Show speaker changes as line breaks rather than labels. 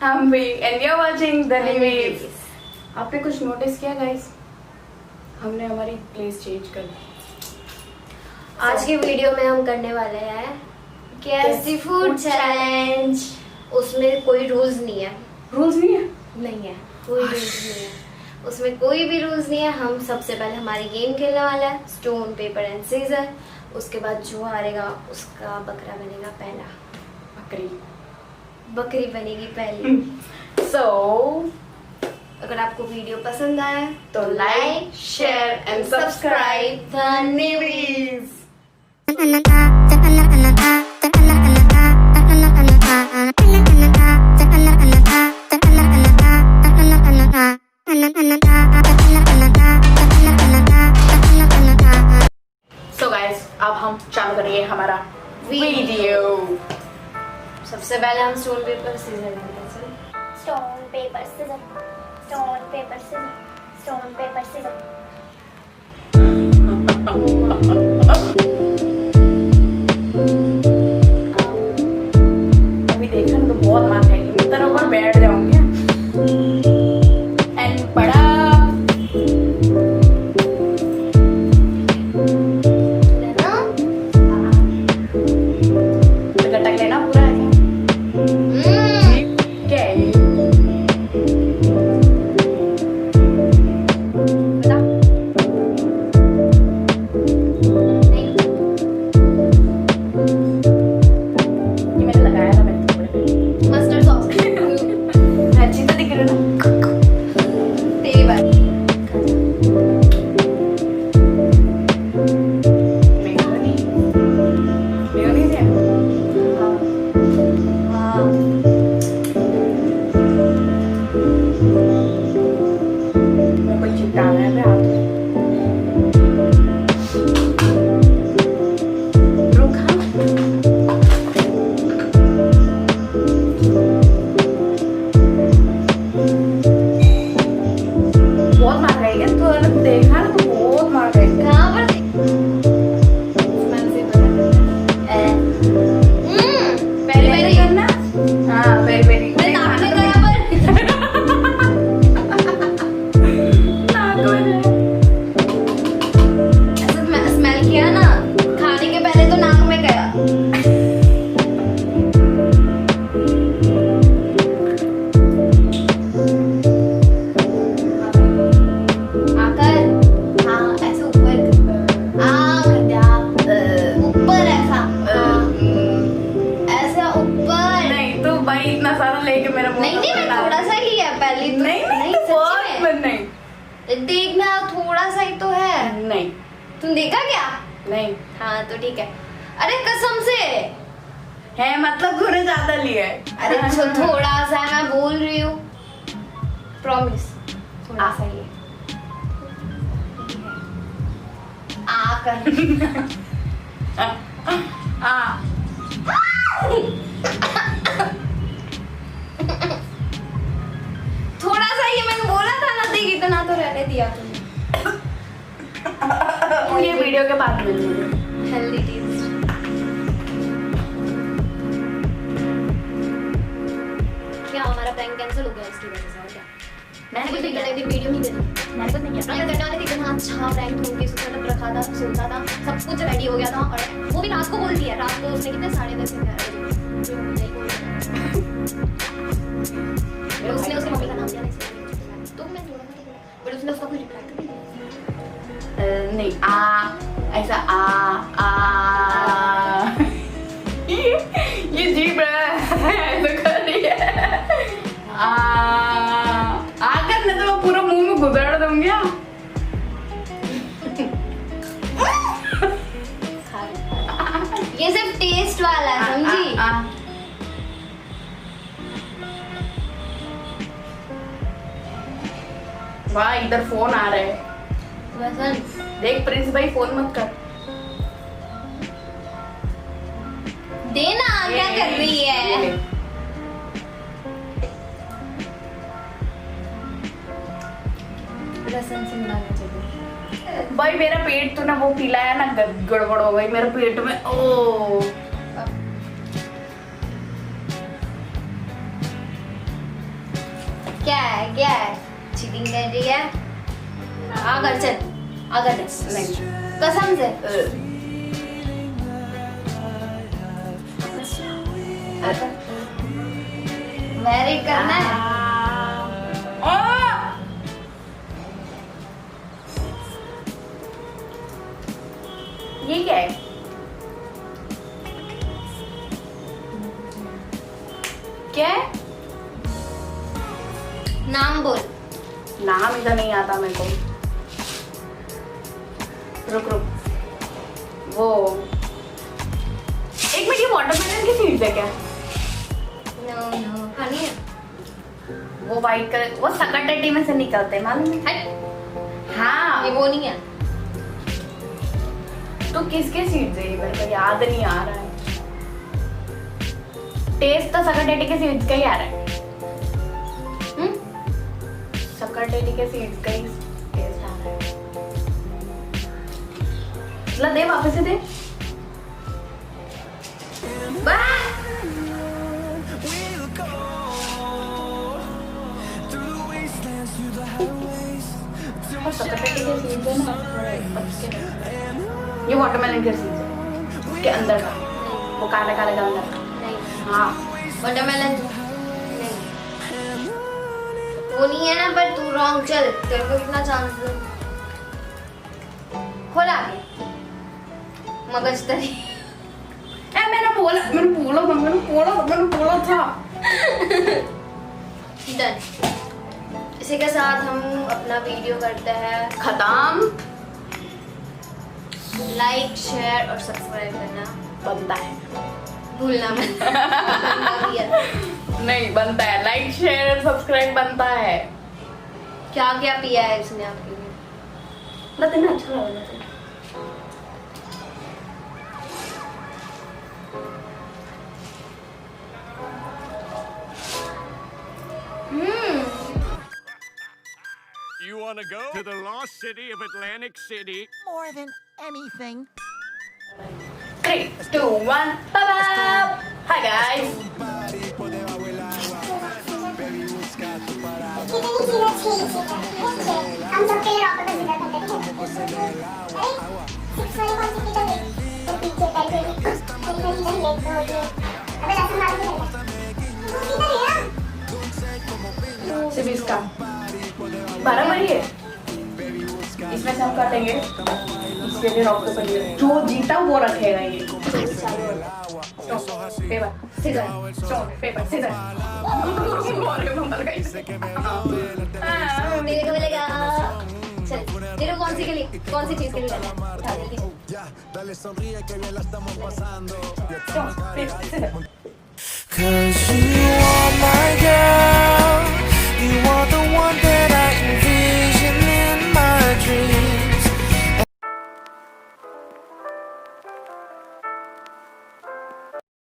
हम भी and you are watching the नीवीज। आपने कुछ नोटिस किया गाइस? हमने हमारी प्लेस चेंज कर दी।
आज की वीडियो में हम करने वाले हैं कैसी फूड चैलेंज। उसमें कोई रूल्स नहीं है।
रूल्स नहीं है?
नहीं है, कोई रूल्स नहीं है उसमें, कोई भी रूल्स नहीं है। हम सबसे पहले हमारी गेम खेलने वाला है स्टोन पेपर एंड सीजर। उसके बाद जो हारेगा उसका बकरा बनेगा पहला। बकरी बनेगी पहली।
सो
अगर आपको वीडियो पसंद आए
तो like share and subscribe
the नीवीज।
सो गाइस अब हम चालू करेंगे हमारा वीडियो।
सबसे पहले हम स्टोन पेपर सीजर लेंगे।
Stone, paper, scissors. Stone, paper, scissors. Stone, paper, scissors.
अभी देखना तो बहुत मार खाएगी। मैं तेरे ऊपर बैठ जाऊंगी एंड बड़ा गटक लेना पूरा है क्या?
देखना थोड़ा सा ही तो है।
नहीं
तुम देखा क्या?
नहीं।
हाँ तो ठीक है। अरे कसम से
है, मतलब तूने ज्यादा लिया है।
अरे थोड़ा सा मैं बोल रही हूँ, प्रॉमिस थोड़ा सा ही आकर थोड़ा सा ही मैंने बोला था ना, देख इतना तो रहने दिया तुमने।
ये वीडियो के बाद में
हेल्दी टेस्ट। क्या हमारा प्रैंक कैंसिल हो गया इसकी वजह से? और क्या? मैंने कुछ नहीं किया, एक वीडियो नहीं देना। मैंने कुछ नहीं किया। प्रैंक करने वाले थे, इतना अच्छा प्रैंक होगी, उसने तक रखा था, सोचा था, सब कुछ रेडी हो गया था। और वो भी रात को बोल दिया। रात को उसने कितने 10:30 उसने उसकी मम्मी का नाम लिया नहीं, तो मैं बट उसने उसका कोई रिप्लाई नहीं दिया।
नहीं ऐसा ये जीभ ऐसा कर रही है। आकर मैं तो पूरा मुंह में गुजाड़ दूंगी।
ये सिर्फ टेस्ट वाला है, समझी?
वाह, इधर फोन आ रहा है। देख प्रिंस भाई, फोन मत कर।
देना क्या कर रही है? रसन से मिलाना चाहिए
भाई। मेरा पेट तो ना वो पीला है ना, गड़बड़ हो गई मेरे पेट में। ओ
क्या है? चीटिंग कर रही है? आ घर चल, आ घर चल।
नहीं
कसम से। मैरिड करना है?
ये क्या है? क्या है?
नाम बोल।
नाम इधर नहीं आता मेरे को। रुक रुक, वो एक मिनट, ये वाटरमेलन की सीड्स है क्या?
नो नो, फनी है।
वो वाइट कलर, वो सकरटेटी में से निकलते हैं, मालूम है?
हट,
हाँ,
ये वो नहीं है।
तो किसके सीड्स है ये? मेरे को याद नहीं आ रहा है। टेस्ट तो सकरटेटी के सीड्स का ही आ रहा है। सकरटेटी के सीड्स का ही टेस्ट आ रहा है। ला दे, वापस से दे। सकरटेटी के सीड्स है ना, ये वाटरमेलन के सीड्स है, उसके अंदर का, वो काले काले का अंदर का।
नहीं,
हाँ,
वाटरमेलन नहीं, वो नहीं है ना। पर तू रॉन्ग। चल, तेरे को कितना चांस दूं? खोला मगज तरी।
मैंने बोला था।
डन। इसी के साथ हम अपना वीडियो करते हैं
खत्म।
लाइक, शेयर और सब्सक्राइब करना
बनता है,
भूलना मत।
नहीं बनता है, लाइक शेयर और सब्सक्राइब बनता है।
क्या क्या पिया है इसने आपके लिए?
बताना, अच्छा लगा।
You want to go to the lost city of Atlantic City?
More than anything.
3, 2, 1, bye. Hi guys.
हम सबके लिए रॉकेट का जिक्र करते हैं। अरे 6 वाली कौन सी चीज़ है? वो पीछे टाइप है। कहीं लेट होती है। अबे लसन मार के लगा।
सिर्फ इसका 12 मरी है, इसमें से हम काटेंगे। इसके लिए रॉक पेपर लिए, जो जीता वो रखेगा ये। Paper scissor, stone paper scissor.
मेरे को मिलेगा। चल, तेरे को कौन सी चीज के लिए करना है? उठा दे।
Stone paper scissor.
'Cause you are my girl, you are